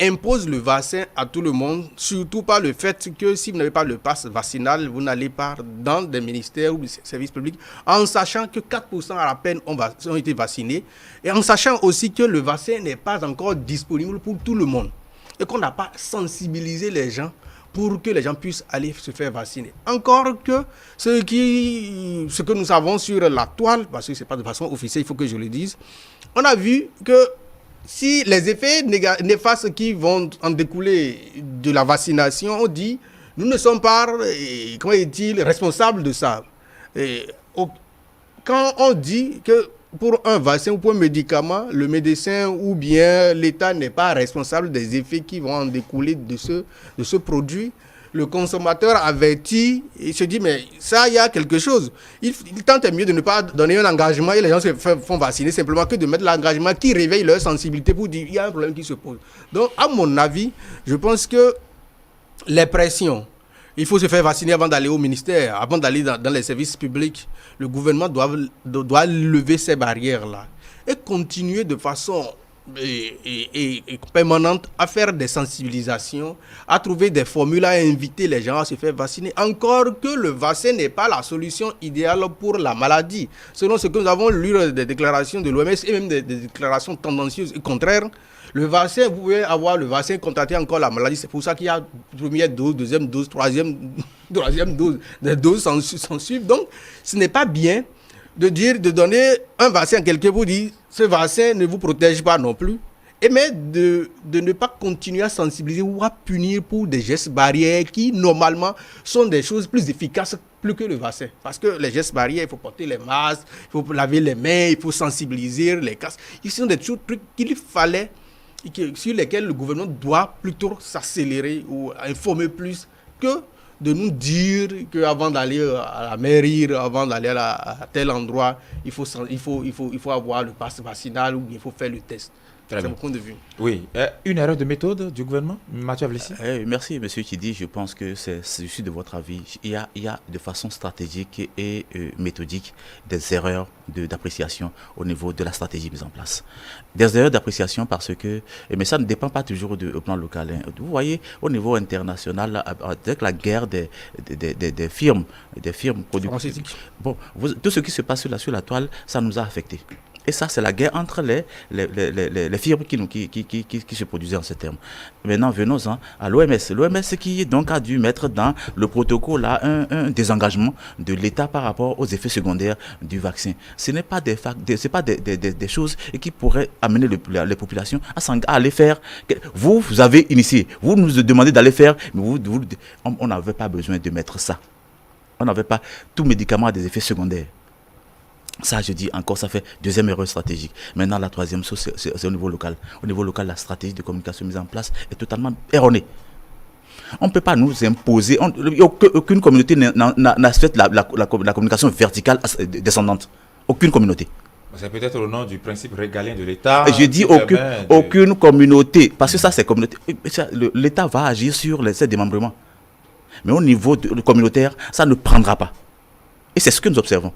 impose le vaccin à tout le monde, surtout par le fait que si vous n'avez pas le pass vaccinal, vous n'allez pas dans des ministères ou des services publics, en sachant que 4% à la peine ont été vaccinés, et en sachant aussi que le vaccin n'est pas encore disponible pour tout le monde, et qu'on n'a pas sensibilisé les gens pour que les gens puissent aller se faire vacciner. Encore que ce que nous savons sur la toile, parce que ce n'est pas de façon officielle, il faut que je le dise, on a vu que si les effets néfastes qui vont en découler de la vaccination, on dit, nous ne sommes pas, comment est-il, responsables de ça. Quand on dit que pour un vaccin ou pour un médicament, le médecin ou bien l'État n'est pas responsable des effets qui vont en découler de ce produit, le consommateur averti, il se dit, mais ça, il y a quelque chose. Il tente mieux de ne pas donner un engagement et les gens se font vacciner simplement que de mettre l'engagement qui réveille leur sensibilité pour dire, il y a un problème qui se pose. Donc, à mon avis, je pense que les pressions, il faut se faire vacciner avant d'aller au ministère, avant d'aller dans les services publics. Le gouvernement doit lever ces barrières-là et continuer de façon permanente à faire des sensibilisations, à trouver des formules, à inviter les gens à se faire vacciner. Encore que le vaccin n'est pas la solution idéale pour la maladie. Selon ce que nous avons lu des déclarations de l'OMS et même des déclarations tendancieuses et contraires, le vaccin, vous pouvez avoir le vaccin, contracter encore la maladie. C'est pour ça qu'il y a première dose, deuxième dose, troisième dose. Les doses s'en suivent. Donc, ce n'est pas bien de donner un vaccin à quelqu'un pour dire ce vaccin ne vous protège pas non plus. Mais de ne pas continuer à sensibiliser ou à punir pour des gestes barrières qui, normalement, sont des choses plus efficaces plus que le vaccin. Parce que les gestes barrières, il faut porter les masques, il faut laver les mains, il faut sensibiliser les casques. Ils sont des trucs qu'il fallait, sur lesquels le gouvernement doit plutôt s'accélérer ou informer plus que de nous dire qu'avant d'aller à la mairie, avant d'aller à tel endroit, il faut avoir le pass vaccinal ou il faut faire le test. C'est mon point de vue. Oui. Une erreur de méthode du gouvernement, Mathieu Avlessi? Merci, monsieur Chidi. Je pense que je suis de votre avis. Il y a de façon stratégique et méthodique des erreurs d'appréciation au niveau de la stratégie mise en place. Des erreurs d'appréciation parce que, mais ça ne dépend pas toujours au plan local. Hein. Vous voyez, au niveau international, avec la guerre des firmes productives. Bon, tout ce qui se passe sur la toile, ça nous a affectés. Et ça, c'est la guerre entre les firmes qui se produisaient en ces termes. Maintenant, venons-en à l'OMS. L'OMS qui donc a dû mettre dans le protocole là, un désengagement de l'État par rapport aux effets secondaires du vaccin. Ce n'est pas des choses qui pourraient amener les populations à aller faire. Vous avez initié, vous nous demandez d'aller faire, mais on n'avait pas besoin de mettre ça. On n'avait pas, tout médicament a des effets secondaires. Ça, je dis encore, ça fait deuxième erreur stratégique. Maintenant, la troisième chose, c'est au niveau local. Au niveau local, la stratégie de communication mise en place est totalement erronée. On ne peut pas nous imposer, aucune communauté n'a fait la communication verticale descendante. Aucune communauté. C'est peut-être au nom du principe régalien de l'État. Je dis aucune communauté, parce que ça, c'est communauté. L'État va agir sur ses démembrements. Mais au niveau communautaire, ça ne prendra pas. Et c'est ce que nous observons.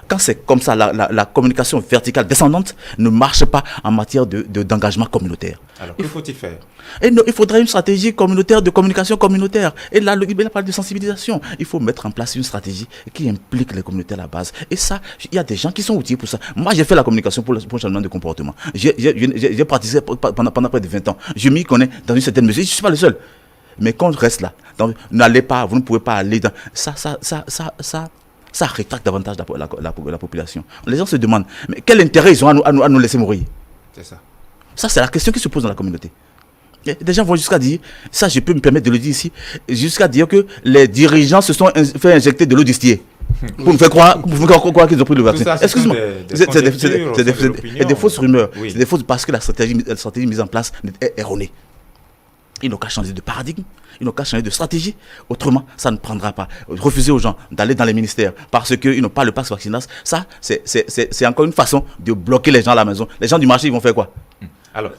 Quand c'est comme ça, la communication verticale descendante ne marche pas en matière d'engagement communautaire. Alors, que faut-il faire? Il faudrait une stratégie communautaire de communication communautaire. Et là, il parle de sensibilisation. Il faut mettre en place une stratégie qui implique les communautés à la base. Et ça, il y a des gens qui sont outillés pour ça. Moi, j'ai fait la communication pour le changement de comportement. J'ai pratiqué pendant près de 20 ans. Je m'y connais dans une certaine mesure. Je ne suis pas le seul. Mais quand je reste là, n'allez pas, vous ne pouvez pas aller dans... Ça rétracte davantage la population. Les gens se demandent, mais quel intérêt ils ont à nous laisser mourir? C'est ça. Ça, c'est la question qui se pose dans la communauté. Et des gens vont jusqu'à dire, ça je peux me permettre de le dire ici, jusqu'à dire que les dirigeants se sont fait injecter de l'eau distillée. Pour nous faire croire qu'ils ont pris le vaccin. Excuse-moi. C'est des fausses rumeurs. Oui. C'est des fausses parce que la stratégie mise en place est erronée. Ils n'ont qu'à changer de paradigme, ils n'ont qu'à changer de stratégie. Autrement, ça ne prendra pas. Refuser aux gens d'aller dans les ministères parce qu'ils n'ont pas le pass vaccinal, ça, c'est encore une façon de bloquer les gens à la maison. Les gens du marché, ils vont faire quoi? Alors,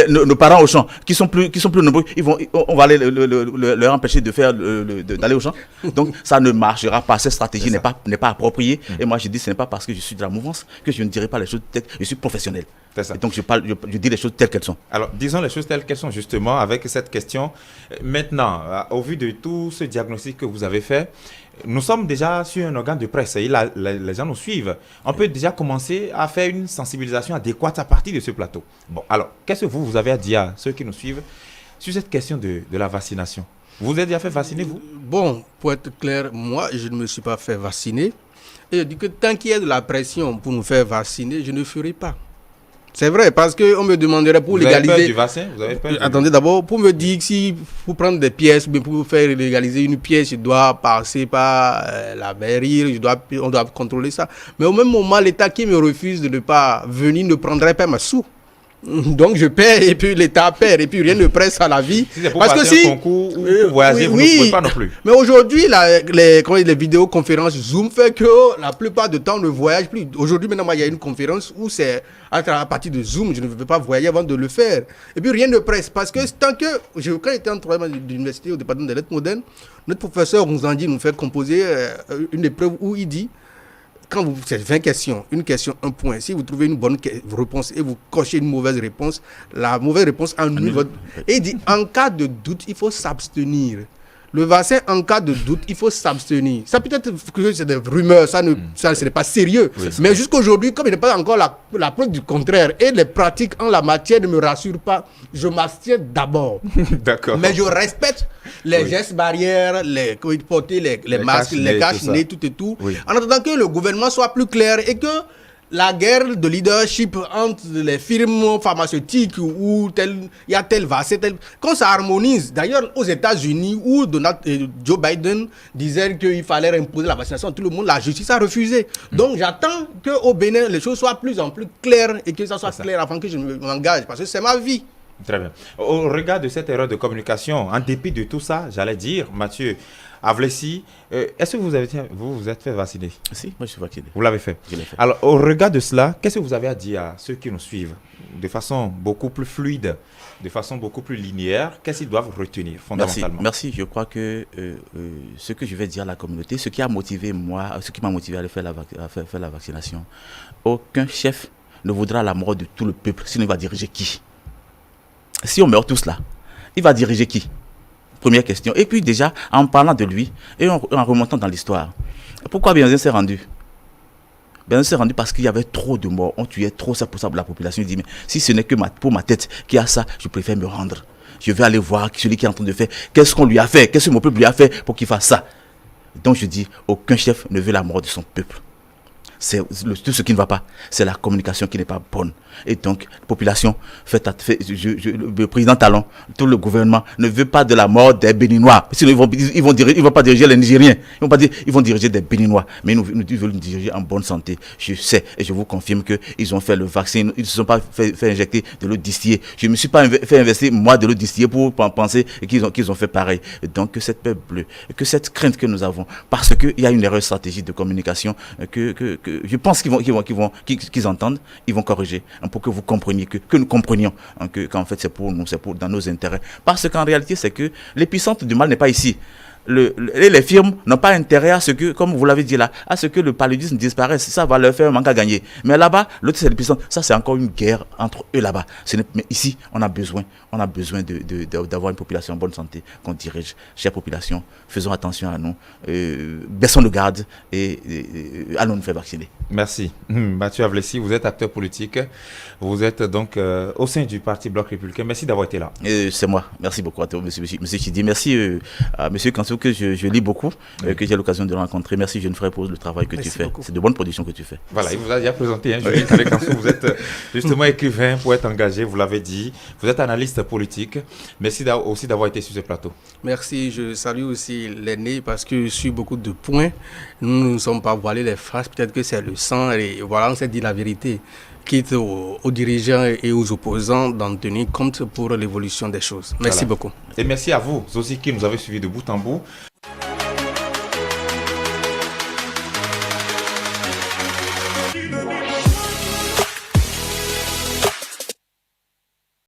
nos parents au champ, qui sont plus nombreux, on va aller leur empêcher d'aller au champ. Donc, ça ne marchera pas. Cette stratégie n'est pas appropriée. Et moi, je dis, ce n'est pas parce que je suis de la mouvance que je ne dirai pas les choses telles. Je suis professionnel. Et donc, je dis les choses telles qu'elles sont. Alors, disons les choses telles qu'elles sont, justement, avec cette question. Maintenant, au vu de tout ce diagnostic que vous avez fait, nous sommes déjà sur un organe de presse et les gens nous suivent. On peut déjà commencer à faire une sensibilisation adéquate à partir de ce plateau. Bon, alors, qu'est-ce que vous avez à dire à ceux qui nous suivent sur cette question de la vaccination? Vous êtes déjà fait vacciner, vous? Bon, pour être clair, moi, je ne me suis pas fait vacciner. Et je dis que tant qu'il y a de la pression pour nous faire vacciner, je ne ferai pas. C'est vrai, parce qu'on me demanderait pour légaliser... Vous avez peur du vaccin? Attendez, d'abord, pour me dire que si pour prendre des pièces, mais pour faire légaliser une pièce, je dois passer par la mairie, on doit contrôler ça. Mais au même moment, l'État qui me refuse de ne pas venir ne prendrait pas ma sous. Donc je paie et puis l'État perd et puis rien ne presse à la vie. Si c'est pour passer un concours ou pour voyager, vous ne pouvez pas non plus. Mais aujourd'hui, les vidéoconférences Zoom fait que la plupart du temps on ne voyage plus. Aujourd'hui, maintenant, il y a une conférence où c'est à partir de Zoom, je ne veux pas voyager avant de le faire. Et puis rien ne presse parce que tant que, quand j'étais en troisième de l'université au département des lettres modernes, notre professeur nous a dit, nous fait composer une épreuve où il dit, quand vous faites 20 questions, une question, un point, si vous trouvez une bonne réponse et vous cochez une mauvaise réponse, la mauvaise réponse annule votre... Et il dit, en cas de doute, il faut s'abstenir. Le vaccin, en cas de doute, il faut s'abstenir. Ça peut-être que c'est des rumeurs, ça ce n'est pas sérieux. Oui, mais jusqu'aujourd'hui, comme il n'y a pas encore la preuve du contraire et les pratiques en la matière ne me rassurent pas, je m'abstiens d'abord. D'accord. Mais je respecte les gestes barrières, porter les masques, les cache-nez, tout et tout. Oui. En attendant que le gouvernement soit plus clair et que la guerre de leadership entre les firmes pharmaceutiques où il y a tel vaccin, quand ça harmonise, d'ailleurs aux États-Unis où Joe Biden disait qu'il fallait imposer la vaccination à tout le monde, la justice a refusé. Donc j'attends qu'au Bénin les choses soient plus en plus claires et que ça soit clair avant que je m'engage parce que c'est ma vie. Très bien. Au regard de cette erreur de communication, en dépit de tout ça, j'allais dire, Mathieu Avlessi, est-ce que vous êtes fait vacciner? Si, moi je suis vacciné. Vous l'avez fait? Je l'ai fait. Alors, au regard de cela, qu'est-ce que vous avez à dire à ceux qui nous suivent de façon beaucoup plus fluide, de façon beaucoup plus linéaire? Qu'est-ce qu'ils doivent retenir fondamentalement? Merci. Je crois que ce que je vais dire à la communauté, ce qui m'a motivé à aller faire la vaccination, aucun chef ne voudra la mort de tout le peuple, sinon il va diriger qui? Si on meurt tous là, il va diriger qui? Première question. Et puis déjà, en parlant de lui et en remontant dans l'histoire, pourquoi Béhanzin s'est rendu? Ben, on s'est rendu parce qu'il y avait trop de morts. On tuait trop, c'est pour ça que la population dit, mais si ce n'est que pour ma tête qui a ça, je préfère me rendre. Je vais aller voir celui qui est en train de faire. Qu'est-ce qu'on lui a fait? Qu'est-ce que mon peuple lui a fait pour qu'il fasse ça? Donc je dis, aucun chef ne veut la mort de son peuple. Tout ce qui ne va pas, c'est la communication qui n'est pas bonne. Et donc, la population, le président Talon, tout le gouvernement ne veut pas de la mort des Béninois. Sinon, ils vont pas diriger les Nigériens. Ils vont diriger des Béninois. Mais ils veulent nous diriger en bonne santé. Je sais et je vous confirme qu'ils ont fait le vaccin. Ils ne se sont pas fait injecter de l'eau distillée. Je ne me suis pas fait investir, moi, de l'eau distillée pour penser qu'ils ont fait pareil. Et donc, que cette peur bleue, que cette crainte que nous avons, parce qu'il y a une erreur stratégique de communication que je pense qu'ils entendent, ils vont corriger pour que vous compreniez, que nous comprenions qu'en fait c'est pour nous, c'est dans nos intérêts. Parce qu'en réalité, c'est que l'épicentre du mal n'est pas ici. Les firmes n'ont pas intérêt à ce que, comme vous l'avez dit là, à ce que le paludisme disparaisse. Ça va leur faire un manque à gagner. Mais là-bas, l'autre c'est l'épicentre. Ça, c'est encore une guerre entre eux là-bas. Mais ici, on a besoin d'avoir une population en bonne santé qu'on dirige. Chère population, faisons attention à nous, baissons le garde et allons nous faire vacciner. Merci. Mathieu Avlessi, vous êtes acteur politique. Vous êtes donc au sein du Parti Bloc Républicain. Merci d'avoir été là. C'est moi. Merci beaucoup à toi, monsieur Chidi. Merci à monsieur Kansou, que je lis beaucoup, que j'ai l'occasion de rencontrer. Merci Jeune Frère pour le travail que tu fais. C'est de bonnes productions que tu fais. Voilà, il vous a déjà présenté. Avec Kansou, vous êtes justement écrivain, poète engagé, vous l'avez dit. Vous êtes analyste politique. Merci aussi d'avoir été sur ce plateau. Merci. Je salue aussi l'aîné parce que je suis beaucoup de points. Nous ne sommes pas voilés les faces. Peut-être que c'est le sang. Et voilà, on s'est dit la vérité. Quitte aux dirigeants et aux opposants d'en tenir compte pour l'évolution des choses. Merci beaucoup. Et merci à vous aussi qui nous avez suivis de bout en bout.